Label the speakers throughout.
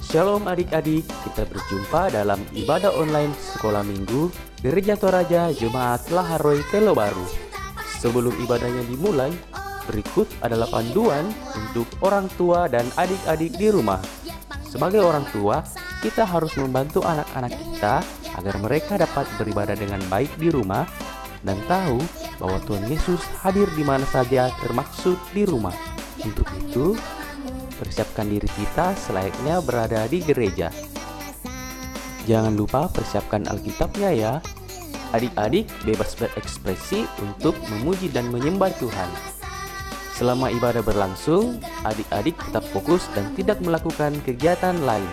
Speaker 1: Shalom adik-adik, kita berjumpa dalam ibadah online sekolah minggu Gereja Toraja Jemaat Laharoi Telo Baru. Sebelum ibadahnya dimulai, berikut adalah panduan untuk orang tua dan adik-adik di rumah. Sebagai orang tua, kita harus membantu anak-anak kita agar mereka dapat beribadah dengan baik di rumah dan tahu bahwa Tuhan Yesus hadir di mana saja termaksud di rumah. Untuk itu, persiapkan diri kita selayaknya berada di gereja. Jangan lupa persiapkan Alkitabnya ya. Adik-adik bebas berekspresi untuk memuji dan menyembah Tuhan. Selama ibadah berlangsung, adik-adik tetap fokus dan tidak melakukan kegiatan lain.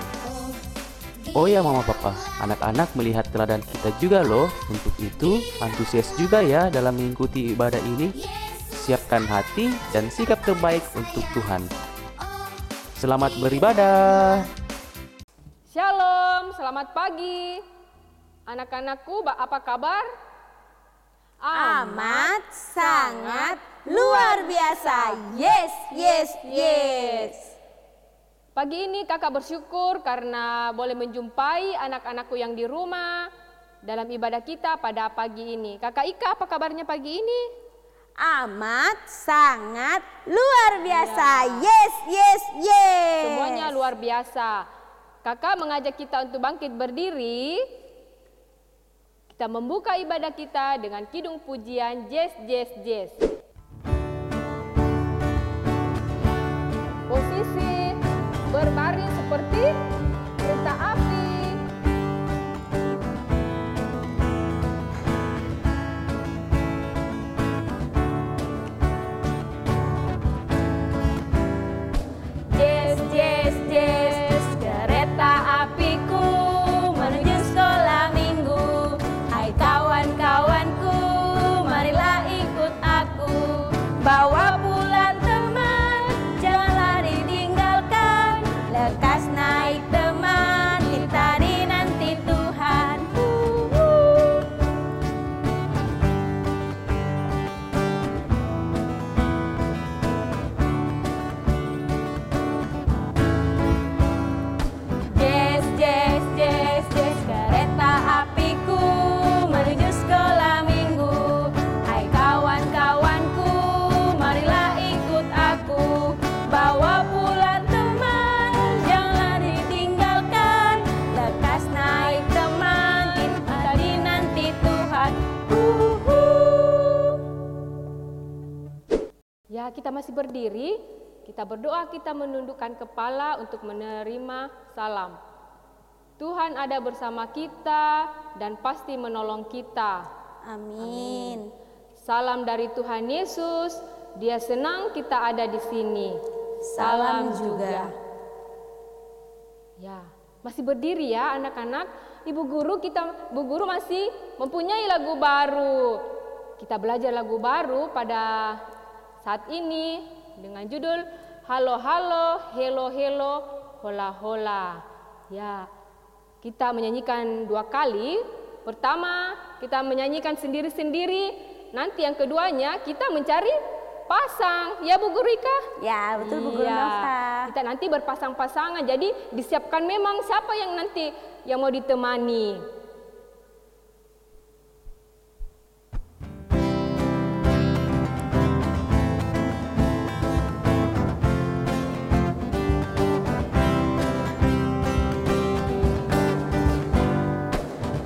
Speaker 1: Oh ya mama papa, anak-anak melihat teladan kita juga loh. Untuk itu, antusias juga ya dalam mengikuti ibadah ini. Siapkan hati dan sikap terbaik untuk Tuhan. Selamat beribadah.
Speaker 2: Shalom, selamat pagi. Anak-anakku, apa kabar?
Speaker 3: Amat, sangat, luar biasa. Yes, yes, yes.
Speaker 2: Pagi ini kakak bersyukur karena boleh menjumpai anak-anakku yang di rumah dalam ibadah kita pada pagi ini. Kakak Ika, apa kabarnya pagi ini?
Speaker 3: Amat, sangat, luar biasa. Yes, yes, yes.
Speaker 2: Semuanya luar biasa. Kakak mengajak kita untuk bangkit berdiri. Kita membuka ibadah kita dengan kidung pujian Yes, Yes, Yes. Posisi berbaring seperti kereta api.
Speaker 3: Yes, yes, yes. Kereta apiku menuju sekolah minggu. Hai kawan-kawanku, marilah ikut aku. Bawa pulang teman, janganlah ditinggalkan. Lekas naik teman, kita dinanti Tuhan. Yes, yes, yes, yes. Kereta apiku menuju sekolah minggu. Hai kawan-kawanku, marilah ikut aku. Bawa pulang teman, janganlah ditinggalkan. Lekas naik teman, kita dinanti Tuhan.
Speaker 2: Ya, kita masih berdiri. Kita berdoa, kita menundukkan kepala untuk menerima salam. Tuhan ada bersama kita dan pasti menolong kita.
Speaker 3: Amin.
Speaker 2: Salam dari Tuhan Yesus. Dia senang kita ada di sini.
Speaker 3: Salam juga.
Speaker 2: Ya, masih berdiri ya anak-anak. Bu guru masih mempunyai lagu baru. Kita belajar lagu baru pada saat ini dengan judul Halo Halo, Hello Hello, Hola Hola. Ya, kita menyanyikan 2 kali. Pertama, kita menyanyikan sendiri-sendiri. Nanti yang keduanya kita mencari pasang. Ya Bu Guru Ika?
Speaker 3: Ya, betul Bu Guru
Speaker 2: Iya.
Speaker 3: Nova.
Speaker 2: Kita nanti berpasang-pasangan. Jadi disiapkan memang siapa yang nanti yang mau ditemani.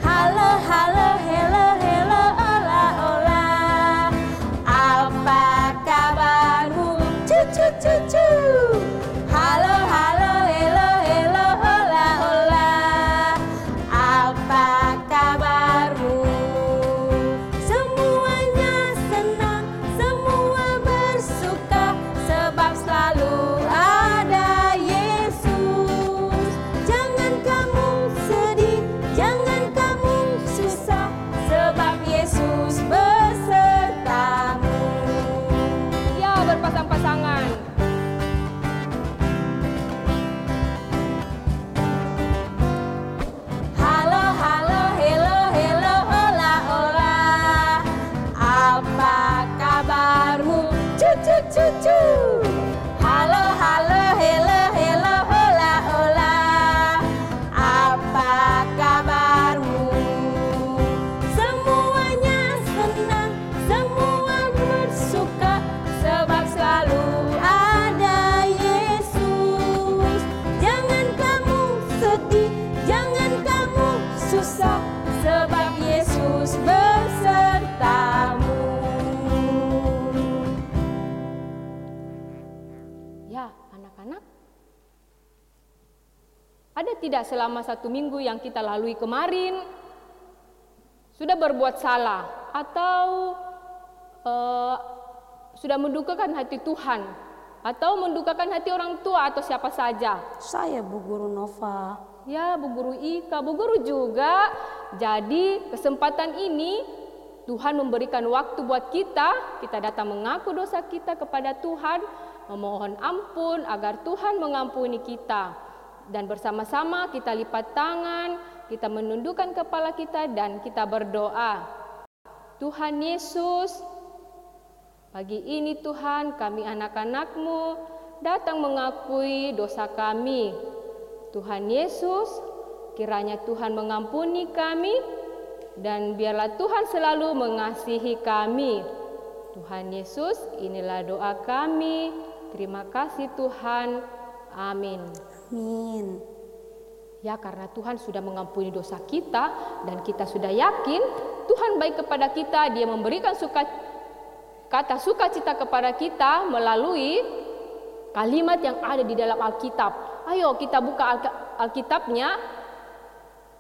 Speaker 3: Halo, halo, hello, hello, hola, hola. Apa kabarmu? Cucu, cucu. Halo, halo, hello, hello, hola, hola. Apa
Speaker 2: tidak selama 1 minggu yang kita lalui kemarin sudah berbuat salah atau sudah mendukakan hati Tuhan atau mendukakan hati orang tua atau siapa saja?
Speaker 3: Saya Bu Guru Nova.
Speaker 2: Ya, Bu Guru Ika, Bu Guru juga. Jadi kesempatan ini Tuhan memberikan waktu buat kita datang mengaku dosa kita kepada Tuhan, memohon ampun agar Tuhan mengampuni kita. Dan bersama-sama kita lipat tangan, kita menundukkan kepala kita dan kita berdoa. Tuhan Yesus, pagi ini Tuhan kami anak-anak-Mu datang mengakui dosa kami. Tuhan Yesus, kiranya Tuhan mengampuni kami dan biarlah Tuhan selalu mengasihi kami. Tuhan Yesus, inilah doa kami. Terima kasih Tuhan. Amin.
Speaker 3: Amin.
Speaker 2: Ya, karena Tuhan sudah mengampuni dosa kita dan kita sudah yakin Tuhan baik kepada kita, Dia memberikan kata sukacita kepada kita melalui kalimat yang ada di dalam Alkitab. Ayo kita buka Alkitabnya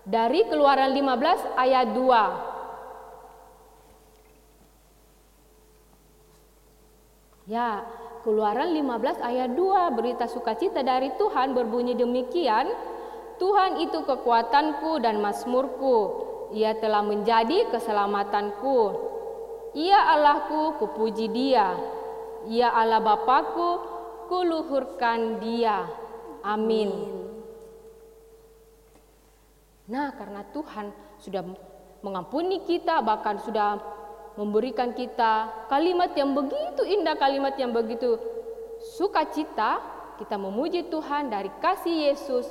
Speaker 2: dari Keluaran 15 ayat 2. Ya, Keluaran 15 ayat 2, berita sukacita dari Tuhan berbunyi demikian, Tuhan itu kekuatanku dan mazmurku, Ia telah menjadi keselamatanku. Ia Allahku, kupuji Dia. Ia Allah Bapakku, kuluhurkan Dia. Amin. Nah, karena Tuhan sudah mengampuni kita, bahkan sudah memberikan kita kalimat yang begitu indah, kalimat yang begitu sukacita, kita memuji Tuhan dari kasih Yesus.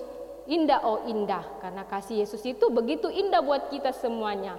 Speaker 2: Indah, oh indah, karena kasih Yesus itu begitu indah buat kita semuanya.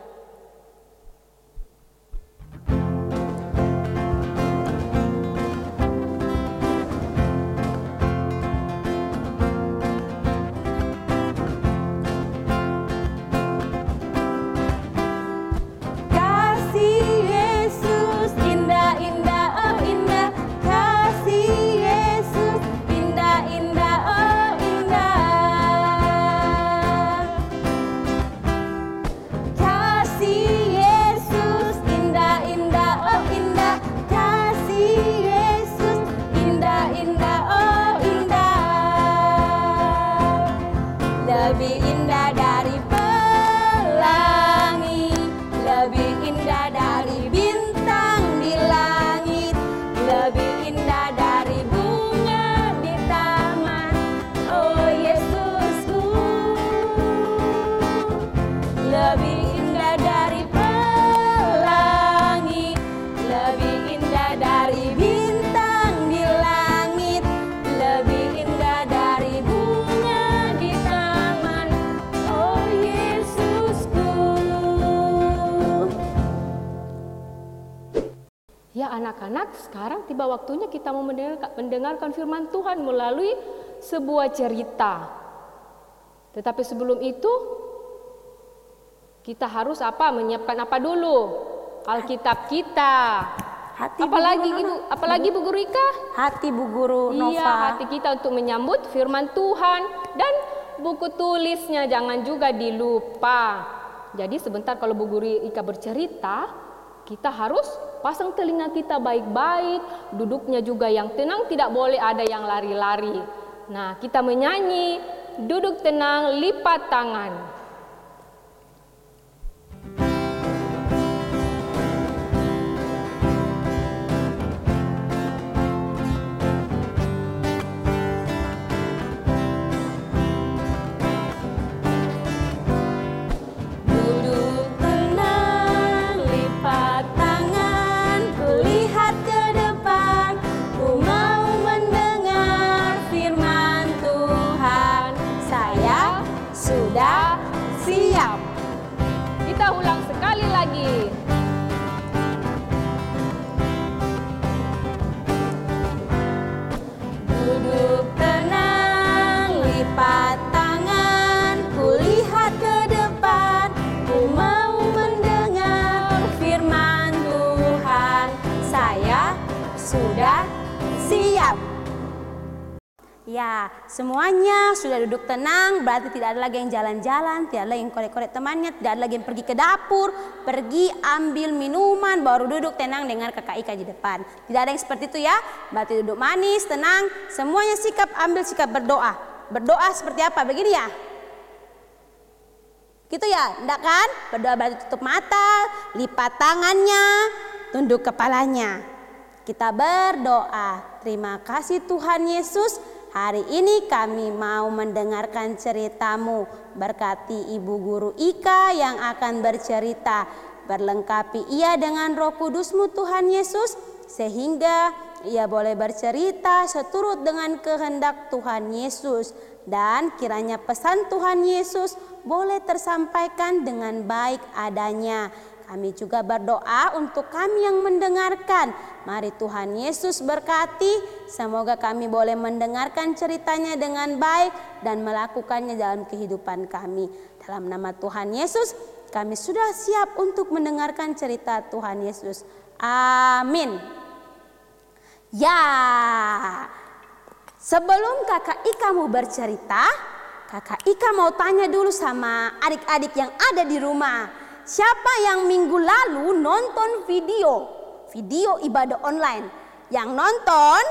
Speaker 2: Ya anak-anak, sekarang tiba waktunya kita mau mendengarkan firman Tuhan melalui sebuah cerita. Tetapi sebelum itu, kita harus menyiapkan apa dulu? Alkitab kita. Apalagi Bu Guru Ika?
Speaker 3: Hati Bu Guru Nova.
Speaker 2: Iya, hati kita untuk menyambut firman Tuhan. Dan buku tulisnya jangan juga dilupa. Jadi sebentar kalau Bu Guru Ika bercerita, kita harus pasang telinga kita baik-baik, duduknya juga yang tenang, tidak boleh ada yang lari-lari. Nah, kita menyanyi, duduk tenang, lipat tangan.
Speaker 3: Ya, semuanya sudah duduk tenang, berarti tidak ada lagi yang jalan-jalan, tidak ada lagi yang korek-korek temannya, tidak ada lagi yang pergi ke dapur, pergi ambil minuman, baru duduk tenang dengar kakak Ika di depan. Tidak ada yang seperti itu ya, berarti duduk manis, tenang, semuanya ambil sikap berdoa. Berdoa seperti apa? Begini ya? Gitu ya, enggak kan? Berdoa berarti tutup mata, lipat tangannya, tunduk kepalanya. Kita berdoa, terima kasih Tuhan Yesus. Hari ini kami mau mendengarkan ceritamu. Berkati Ibu Guru Ika yang akan bercerita. Berlengkapi ia dengan Roh Kudus-Mu Tuhan Yesus. Sehingga ia boleh bercerita seturut dengan kehendak Tuhan Yesus. Dan kiranya pesan Tuhan Yesus boleh tersampaikan dengan baik adanya. Kami juga berdoa untuk kami yang mendengarkan. Mari Tuhan Yesus berkati. Semoga kami boleh mendengarkan ceritanya dengan baik dan melakukannya dalam kehidupan kami. Dalam nama Tuhan Yesus, kami sudah siap untuk mendengarkan cerita Tuhan Yesus. Amin. Ya, sebelum kakak Ika mau bercerita, kakak Ika mau tanya dulu sama adik-adik yang ada di rumah. Siapa yang minggu lalu nonton video ibadah online? Yang nonton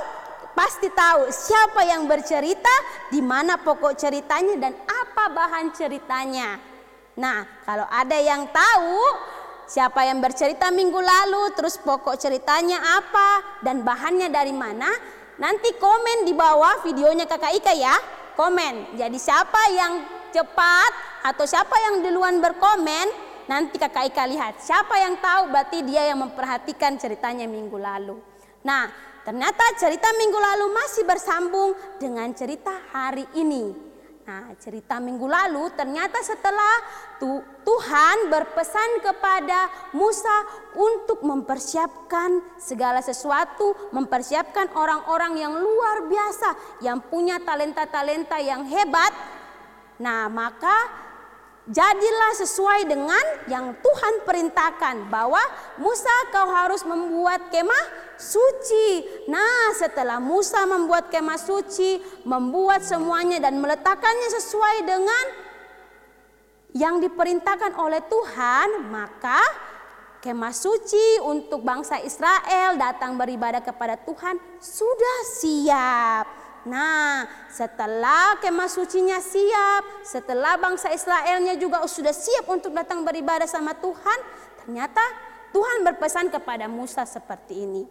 Speaker 3: pasti tahu siapa yang bercerita, di mana pokok ceritanya dan apa bahan ceritanya. Nah, kalau ada yang tahu siapa yang bercerita minggu lalu, terus pokok ceritanya apa dan bahannya dari mana, nanti komen di bawah videonya kakak Ika ya. Komen. Jadi siapa yang cepat atau siapa yang duluan berkomen, nanti kakak Ika lihat siapa yang tahu, berarti dia yang memperhatikan ceritanya minggu lalu. Nah, ternyata cerita minggu lalu masih bersambung dengan cerita hari ini. Nah, cerita minggu lalu ternyata setelah Tuhan berpesan kepada Musa untuk mempersiapkan segala sesuatu, mempersiapkan orang-orang yang luar biasa, yang punya talenta-talenta yang hebat. Nah, maka jadilah sesuai dengan yang Tuhan perintahkan, bahwa Musa kau harus membuat kemah suci. Nah, setelah Musa membuat kemah suci, membuat semuanya dan meletakkannya sesuai dengan yang diperintahkan oleh Tuhan, maka kemah suci untuk bangsa Israel datang beribadah kepada Tuhan sudah siap. Nah, setelah kemah sucinya siap, setelah bangsa Israelnya juga sudah siap untuk datang beribadah sama Tuhan, ternyata Tuhan berpesan kepada Musa seperti ini.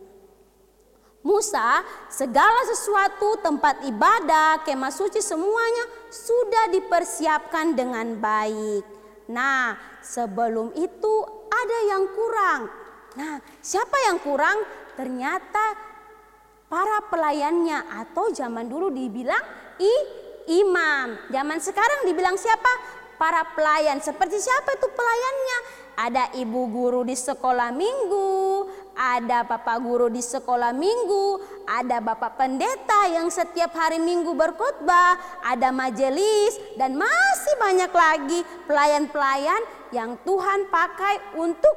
Speaker 3: Musa, segala sesuatu, tempat ibadah, kemah suci semuanya sudah dipersiapkan dengan baik. Nah, sebelum itu ada yang kurang. Nah, siapa yang kurang? Ternyata para pelayannya, atau zaman dulu dibilang imam. Zaman sekarang dibilang siapa? Para pelayan. Seperti siapa itu pelayannya? Ada ibu guru di sekolah minggu, ada bapak guru di sekolah minggu, ada bapak pendeta yang setiap hari minggu berkhotbah, ada majelis, dan masih banyak lagi pelayan-pelayan yang Tuhan pakai untuk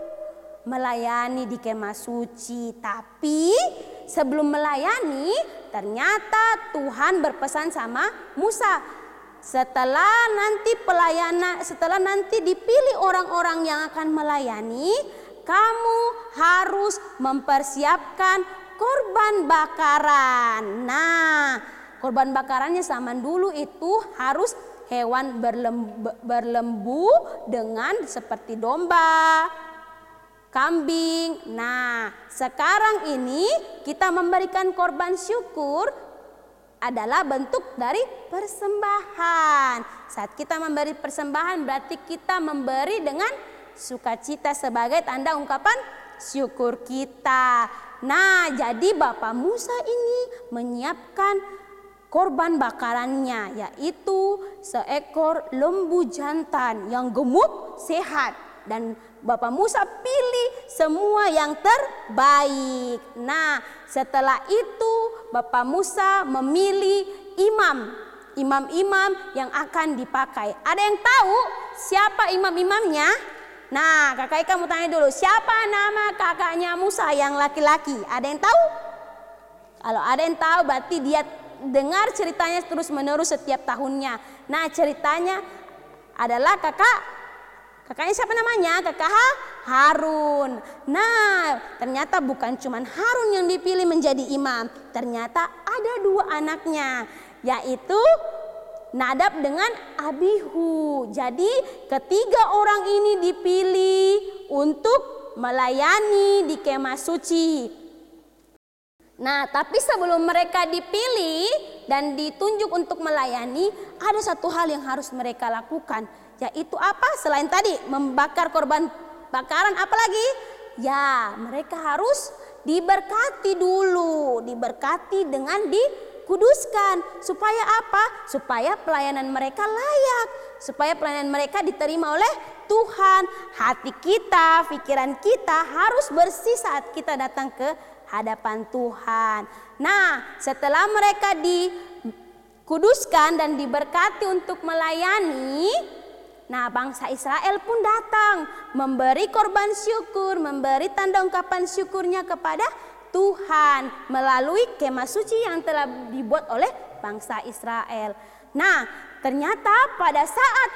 Speaker 3: melayani di kemah suci. Tapi sebelum melayani, ternyata Tuhan berpesan sama Musa, setelah nanti dipilih orang-orang yang akan melayani, kamu harus mempersiapkan korban bakaran. Nah, korban bakarannya zaman dulu itu harus hewan berlembu dengan seperti domba, kambing. Nah, sekarang ini kita memberikan korban syukur adalah bentuk dari persembahan. Saat kita memberi persembahan berarti kita memberi dengan sukacita sebagai tanda ungkapan syukur kita. Nah, jadi Bapak Musa ini menyiapkan korban bakarannya, yaitu seekor lembu jantan yang gemuk sehat. Dan Bapak Musa pilih semua yang terbaik. Nah, setelah itu Bapak Musa memilih imam-imam yang akan dipakai. Ada yang tahu siapa imam-imamnya? Nah, kakak Ika mau tanya dulu, siapa nama kakaknya Musa yang laki-laki? Ada yang tahu? Kalau ada yang tahu berarti dia dengar ceritanya terus menerus setiap tahunnya. Nah, ceritanya adalah kakaknya siapa namanya? Kakak Harun. Nah, ternyata bukan cuma Harun yang dipilih menjadi imam. Ternyata ada 2 anaknya, yaitu Nadab dengan Abihu. Jadi ketiga orang ini dipilih untuk melayani di kemah suci. Nah, tapi sebelum mereka dipilih dan ditunjuk untuk melayani, ada satu hal yang harus mereka lakukan, yaitu apa? Selain tadi membakar korban bakaran, apa lagi? Ya, mereka harus diberkati dulu, diberkati dengan dikuduskan. Supaya apa? Supaya pelayanan mereka layak, supaya pelayanan mereka diterima oleh Tuhan. Hati kita, pikiran kita harus bersih saat kita datang ke hadapan Tuhan. Nah, setelah mereka dikuduskan dan diberkati untuk melayani, nah bangsa Israel pun datang memberi korban syukur, memberi tanda ungkapan syukurnya kepada Tuhan melalui kemah suci yang telah dibuat oleh bangsa Israel. Nah, ternyata pada saat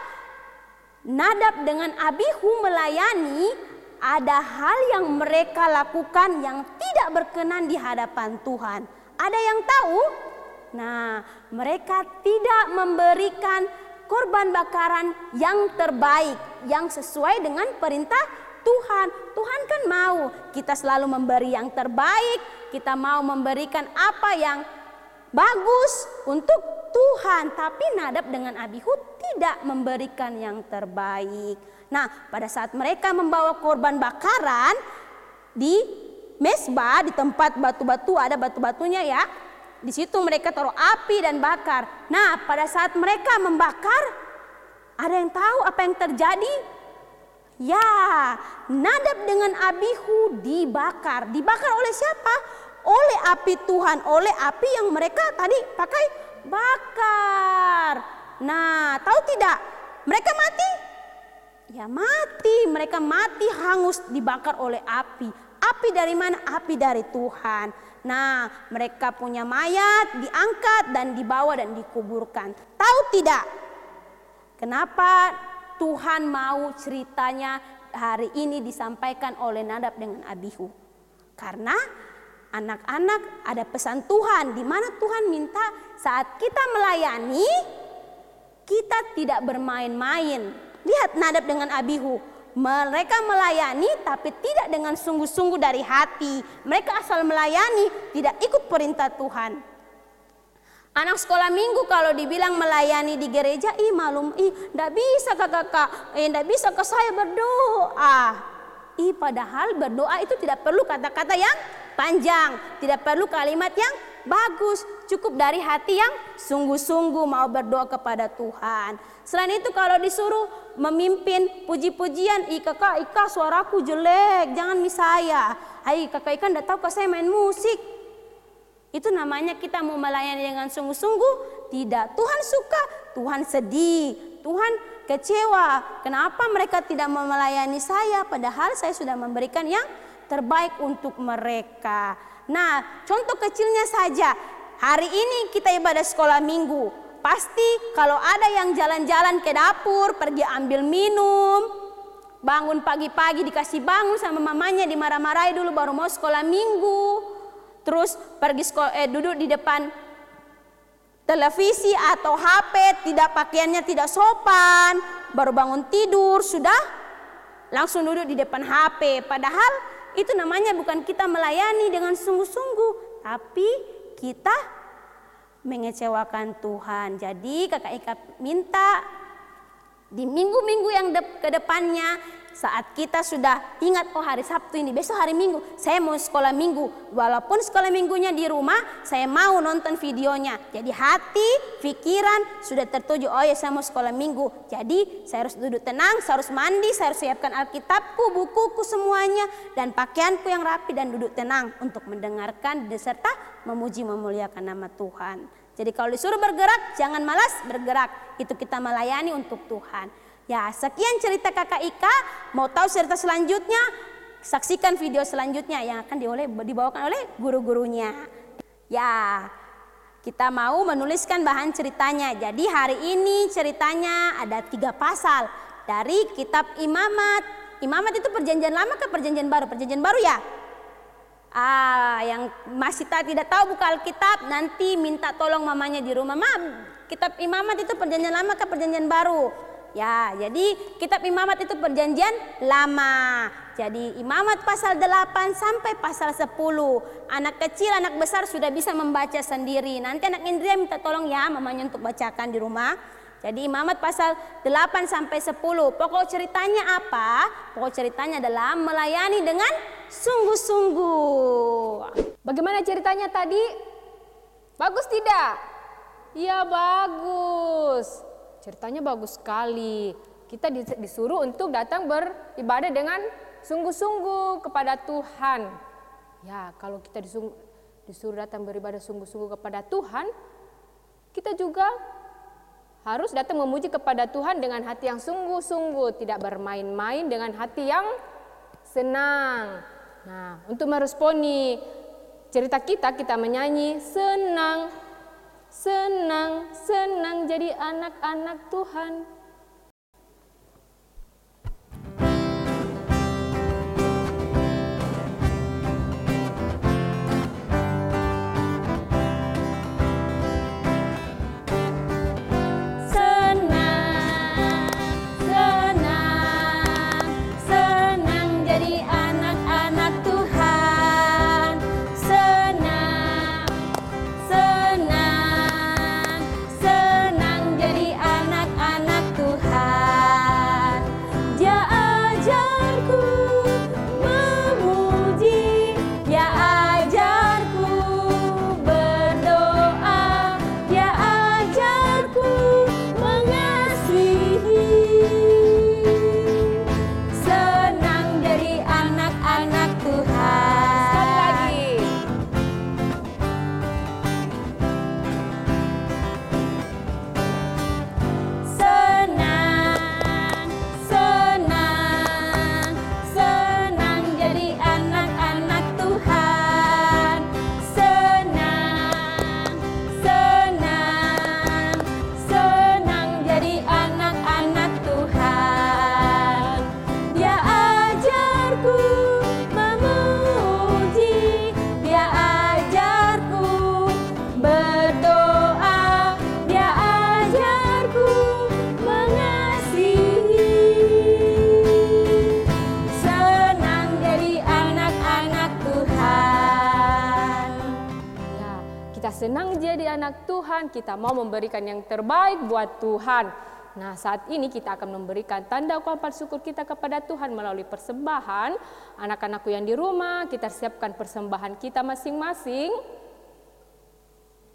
Speaker 3: Nadab dengan Abihu melayani, ada hal yang mereka lakukan yang tidak berkenan di hadapan Tuhan. Ada yang tahu? Nah, mereka tidak memberikan korban bakaran yang terbaik, yang sesuai dengan perintah Tuhan. Tuhan kan mau kita selalu memberi yang terbaik, kita mau memberikan apa yang bagus untuk Tuhan. Tapi Nadab dengan Abihu tidak memberikan yang terbaik. Nah, pada saat mereka membawa korban bakaran di mesbah, di tempat batu-batu, ada batu-batunya ya. Di situ mereka taruh api dan bakar. Nah, pada saat mereka membakar, ada yang tahu apa yang terjadi? Ya, Nadab dengan Abihu dibakar. Dibakar oleh siapa? Oleh api Tuhan, oleh api yang mereka tadi pakai bakar. Nah, tahu tidak? Mereka mati? Ya mati, mereka mati hangus dibakar oleh api. Api dari mana? Api dari Tuhan. Nah, mereka punya mayat diangkat dan dibawa dan dikuburkan. Tahu tidak? Kenapa Tuhan mau ceritanya hari ini disampaikan oleh Nadab dengan Abihu? Karena anak-anak ada pesan Tuhan di mana Tuhan minta saat kita melayani, kita tidak bermain-main. Lihat Nadab dengan Abihu, mereka melayani tapi tidak dengan sungguh-sungguh dari hati. Mereka asal melayani, tidak ikut perintah Tuhan. Anak sekolah minggu kalau dibilang melayani di gereja, enggak bisa kakak, enggak bisa ke saya berdoa. Padahal berdoa itu tidak perlu kata-kata yang panjang, tidak perlu kalimat yang bagus, cukup dari hati yang sungguh-sungguh mau berdoa kepada Tuhan. Selain itu kalau disuruh memimpin puji-pujian, kakak Ika suaraku jelek, jangan saya. Kakak Ika enggak tahu kok saya main musik. Itu namanya kita mau melayani dengan sungguh-sungguh? Tidak. Tuhan suka, Tuhan sedih, Tuhan kecewa. Kenapa mereka tidak mau melayani saya? Padahal saya sudah memberikan yang terbaik untuk mereka. Nah, contoh kecilnya saja. Hari ini kita ibadah sekolah minggu. Pasti kalau ada yang jalan-jalan ke dapur, pergi ambil minum, bangun pagi-pagi dikasih bangun sama mamanya, dimarah-marahi dulu baru mau sekolah minggu. Terus pergi duduk di depan televisi atau HP, tidak pakaiannya tidak sopan, baru bangun tidur sudah langsung duduk di depan HP. Padahal itu namanya bukan kita melayani dengan sungguh-sungguh, tapi kita mengecewakan Tuhan. Jadi kakak Ika minta di minggu-minggu yang ke depannya, saat kita sudah ingat, hari Sabtu ini, besok hari Minggu, saya mau sekolah minggu. Walaupun sekolah minggunya di rumah, saya mau nonton videonya. Jadi hati, pikiran sudah tertuju, saya mau sekolah minggu. Jadi saya harus duduk tenang, saya harus mandi, saya harus siapkan Alkitabku, bukuku semuanya, dan pakaianku yang rapi dan duduk tenang untuk mendengarkan beserta memuji memuliakan nama Tuhan. Jadi kalau disuruh bergerak, jangan malas bergerak. Itu kita melayani untuk Tuhan. Ya, sekian cerita kakak Ika. Mau tahu cerita selanjutnya? Saksikan video selanjutnya yang akan dibawakan oleh guru-gurunya. Ya, kita mau menuliskan bahan ceritanya. Jadi hari ini ceritanya ada 3 pasal dari kitab Imamat. Imamat itu perjanjian lama ke perjanjian baru? Perjanjian baru ya? Yang masih tidak tahu buka Alkitab, nanti minta tolong mamanya di rumah. Kitab Imamat itu perjanjian lama ke perjanjian baru? Ya, jadi kitab Imamat itu perjanjian lama. Jadi Imamat pasal 8 sampai pasal 10. Anak kecil, anak besar sudah bisa membaca sendiri. Nanti anak Indria minta tolong ya mamanya untuk bacakan di rumah. Jadi Imamat pasal 8 sampai 10. Pokok ceritanya apa? Pokok ceritanya adalah melayani dengan sungguh-sungguh.
Speaker 2: Bagaimana ceritanya tadi? Bagus tidak? Iya, bagus. Ceritanya bagus sekali. Kita disuruh untuk datang beribadah dengan sungguh-sungguh kepada Tuhan. Ya, kalau kita disuruh datang beribadah sungguh-sungguh kepada Tuhan, kita juga harus datang memuji kepada Tuhan dengan hati yang sungguh-sungguh, tidak bermain-main, dengan hati yang senang. Nah, untuk meresponi cerita kita menyanyi senang, senang, senang jadi anak-anak Tuhan. Senang jadi anak Tuhan, kita mau memberikan yang terbaik buat Tuhan. Nah, saat ini kita akan memberikan tanda ungkapan syukur kita kepada Tuhan melalui persembahan. Anak-anakku yang di rumah, kita siapkan persembahan kita masing-masing.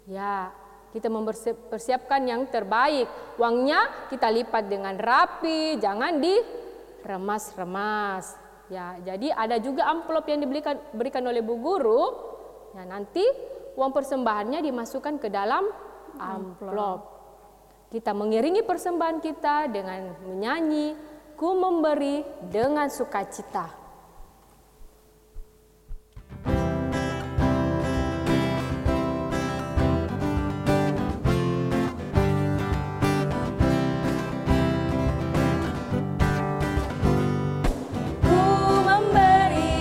Speaker 2: Ya, kita mempersiapkan yang terbaik. Uangnya kita lipat dengan rapi, jangan diremas-remas. Ya, jadi ada juga amplop yang diberikan oleh Bu Guru. Ya, nanti uang persembahannya dimasukkan ke dalam amplop. Kita mengiringi persembahan kita dengan menyanyi, "Ku memberi dengan sukacita." Ku memberi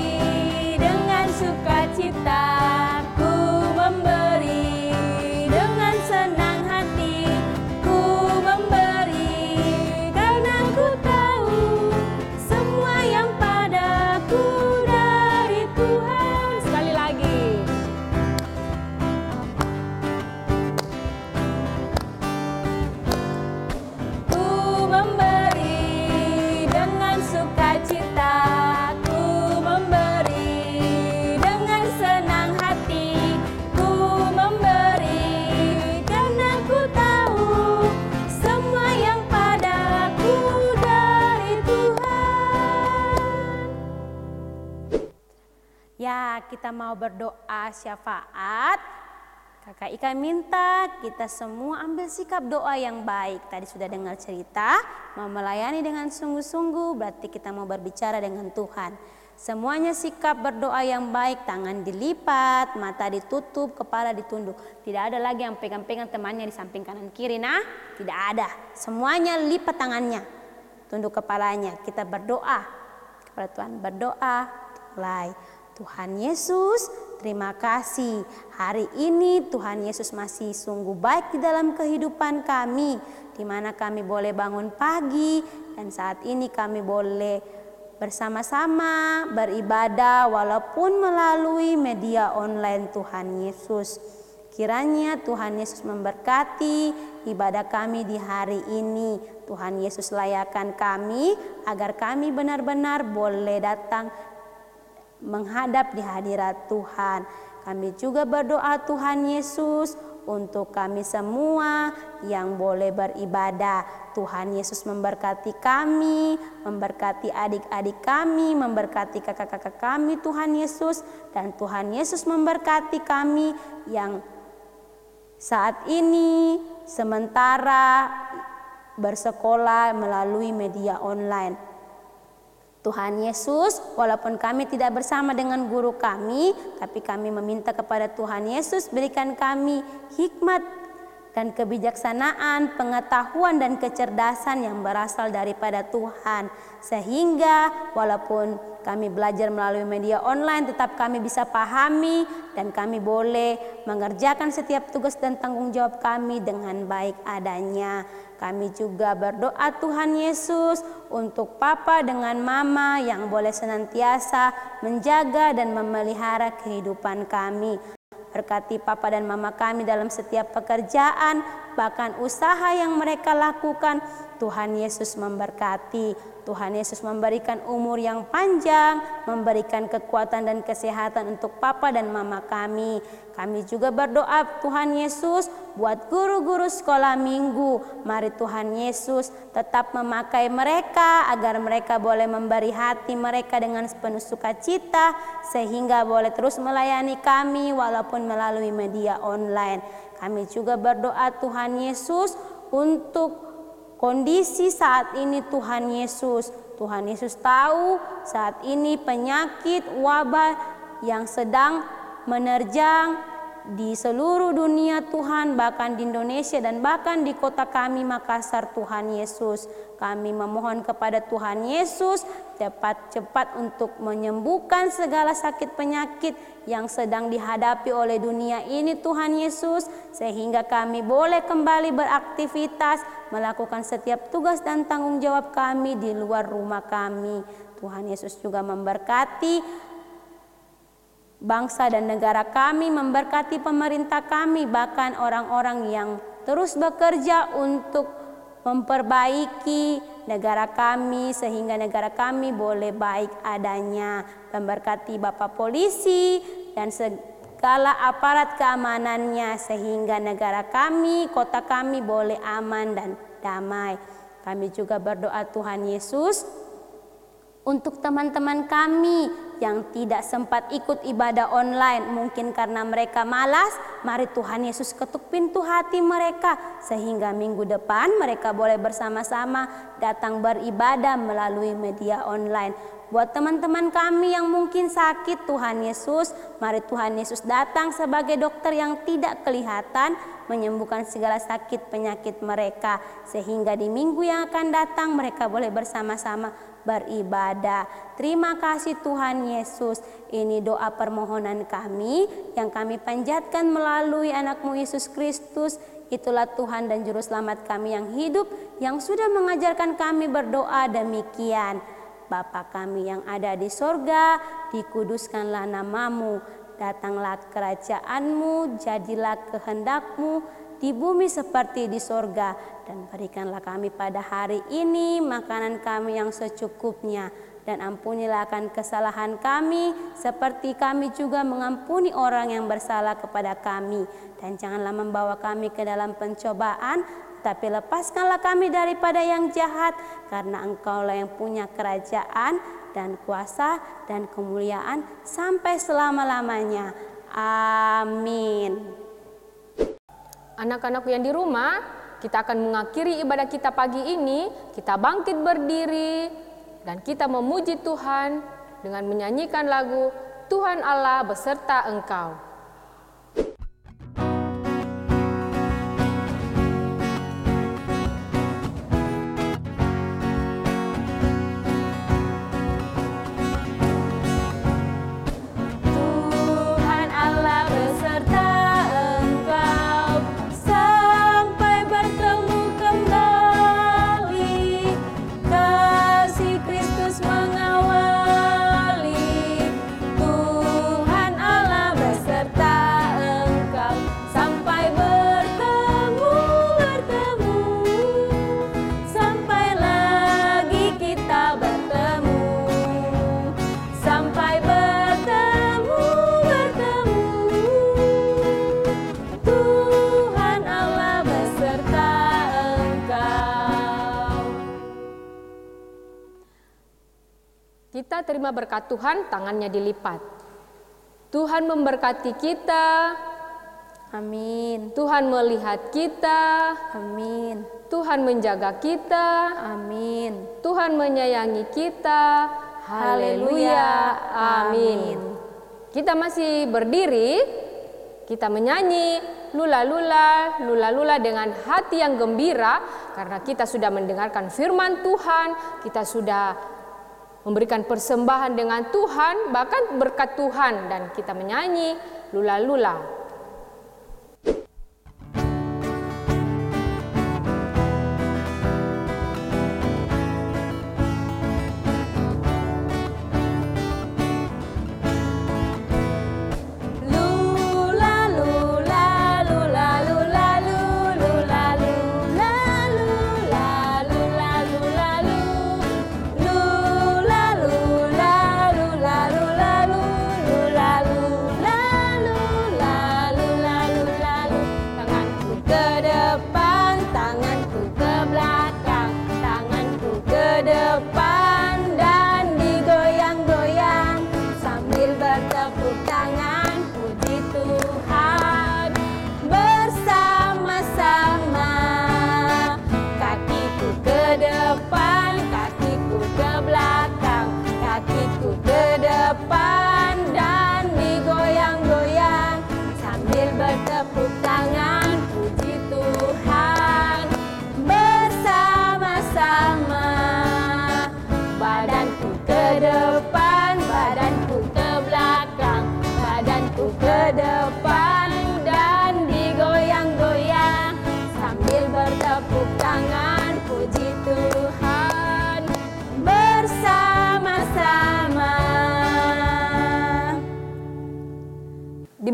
Speaker 2: dengan sukacita. Ya, kita mau berdoa syafaat. Kakak Ika minta kita semua ambil sikap doa yang baik. Tadi sudah dengar cerita, mau melayani dengan sungguh-sungguh berarti kita mau berbicara dengan Tuhan.
Speaker 3: Semuanya sikap berdoa yang baik, tangan dilipat, mata ditutup, kepala ditunduk. Tidak ada lagi yang pegang-pegang temannya di samping kanan kiri. Nah, tidak ada. Semuanya lipat tangannya, tunduk kepalanya. Kita berdoa kepada Tuhan. Berdoa, mulai. Tuhan Yesus, terima kasih. Hari ini Tuhan Yesus masih sungguh baik di dalam kehidupan kami, di mana kami boleh bangun pagi dan saat ini kami boleh bersama-sama beribadah walaupun melalui media online. Tuhan Yesus, kiranya Tuhan Yesus memberkati ibadah kami di hari ini. Tuhan Yesus layakkan kami agar kami benar-benar boleh datang menghadap di hadirat Tuhan. Kami juga berdoa Tuhan Yesus untuk kami semua yang boleh beribadah. Tuhan Yesus memberkati kami, memberkati adik-adik kami, memberkati kakak-kakak kami Tuhan Yesus. Dan Tuhan Yesus memberkati kami yang saat ini sementara bersekolah melalui media online. Tuhan Yesus, walaupun kami tidak bersama dengan guru kami, tapi kami meminta kepada Tuhan Yesus, berikan kami hikmat dan kebijaksanaan, pengetahuan dan kecerdasan yang berasal daripada Tuhan. Sehingga walaupun kami belajar melalui media online, tetap kami bisa pahami dan kami boleh mengerjakan setiap tugas dan tanggung jawab kami dengan baik adanya. Kami juga berdoa Tuhan Yesus untuk Papa dengan Mama yang boleh senantiasa menjaga dan memelihara kehidupan kami. Berkati Papa dan Mama kami dalam setiap pekerjaan, bahkan usaha yang mereka lakukan. Tuhan Yesus memberkati. Tuhan Yesus memberikan umur yang panjang, memberikan kekuatan dan kesehatan untuk Papa dan Mama kami. Kami juga berdoa Tuhan Yesus buat guru-guru sekolah minggu. Mari Tuhan Yesus tetap memakai mereka agar mereka boleh memberi hati mereka dengan penuh sukacita, sehingga boleh terus melayani kami walaupun melalui media online. Kami juga berdoa Tuhan Yesus untuk kondisi saat ini Tuhan Yesus. Tuhan Yesus tahu saat ini penyakit wabah yang sedang menerjang di seluruh dunia Tuhan, bahkan di Indonesia dan bahkan di kota kami Makassar. Tuhan Yesus, kami memohon kepada Tuhan Yesus cepat-cepat untuk menyembuhkan segala sakit penyakit yang sedang dihadapi oleh dunia ini Tuhan Yesus, sehingga kami boleh kembali beraktivitas, melakukan setiap tugas dan tanggung jawab kami di luar rumah kami. Tuhan Yesus juga memberkati bangsa dan negara kami, memberkati pemerintah kami, bahkan orang-orang yang terus bekerja untuk memperbaiki negara kami sehingga negara kami boleh baik adanya. Memberkati Bapak Polisi dan segala aparat keamanannya sehingga negara kami, kota kami boleh aman dan damai. Kami juga berdoa Tuhan Yesus untuk teman-teman kami yang tidak sempat ikut ibadah online, mungkin karena mereka malas. Mari Tuhan Yesus ketuk pintu hati mereka sehingga minggu depan mereka boleh bersama-sama datang beribadah melalui media online. Buat teman-teman kami yang mungkin sakit, Tuhan Yesus, mari Tuhan Yesus datang sebagai dokter yang tidak kelihatan, menyembuhkan segala sakit penyakit mereka, sehingga di minggu yang akan datang mereka boleh bersama-sama beribadah. Terima kasih Tuhan Yesus. Ini doa permohonan kami yang kami panjatkan melalui anak-Mu Yesus Kristus. Itulah Tuhan dan Juru Selamat kami yang hidup, yang sudah mengajarkan kami berdoa demikian. Bapa kami yang ada di sorga, dikuduskanlah nama-Mu. Datanglah kerajaan-Mu, jadilah kehendak-Mu di bumi seperti di sorga. Dan berikanlah kami pada hari ini makanan kami yang secukupnya. Dan ampunilah akan kesalahan kami, seperti kami juga mengampuni orang yang bersalah kepada kami. Dan janganlah membawa kami ke dalam pencobaan, tapi lepaskanlah kami daripada yang jahat, karena Engkaulah yang punya kerajaan dan kuasa dan kemuliaan sampai selama-lamanya. Amin.
Speaker 2: Anak-anakku yang di rumah, kita akan mengakhiri ibadah kita pagi ini. Kita bangkit berdiri dan kita memuji Tuhan dengan menyanyikan lagu Tuhan Allah beserta engkau. Kita terima berkat Tuhan, tangannya dilipat. Tuhan memberkati kita.
Speaker 3: Amin.
Speaker 2: Tuhan melihat kita.
Speaker 3: Amin.
Speaker 2: Tuhan menjaga kita.
Speaker 3: Amin.
Speaker 2: Tuhan menyayangi kita. Haleluya. Amin. Kita masih berdiri. Kita menyanyi lula lula, lula lula dengan hati yang gembira karena kita sudah mendengarkan firman Tuhan, kita sudah memberikan persembahan dengan Tuhan, bahkan berkat Tuhan, dan kita menyanyi lula lula.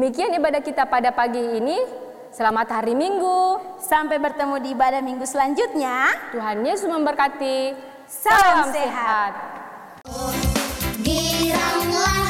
Speaker 2: Demikian ibadah kita pada pagi ini. Selamat hari Minggu.
Speaker 3: Sampai bertemu di ibadah minggu selanjutnya.
Speaker 2: Tuhan Yesus memberkati.
Speaker 3: Salam sehat.
Speaker 4: Giranglah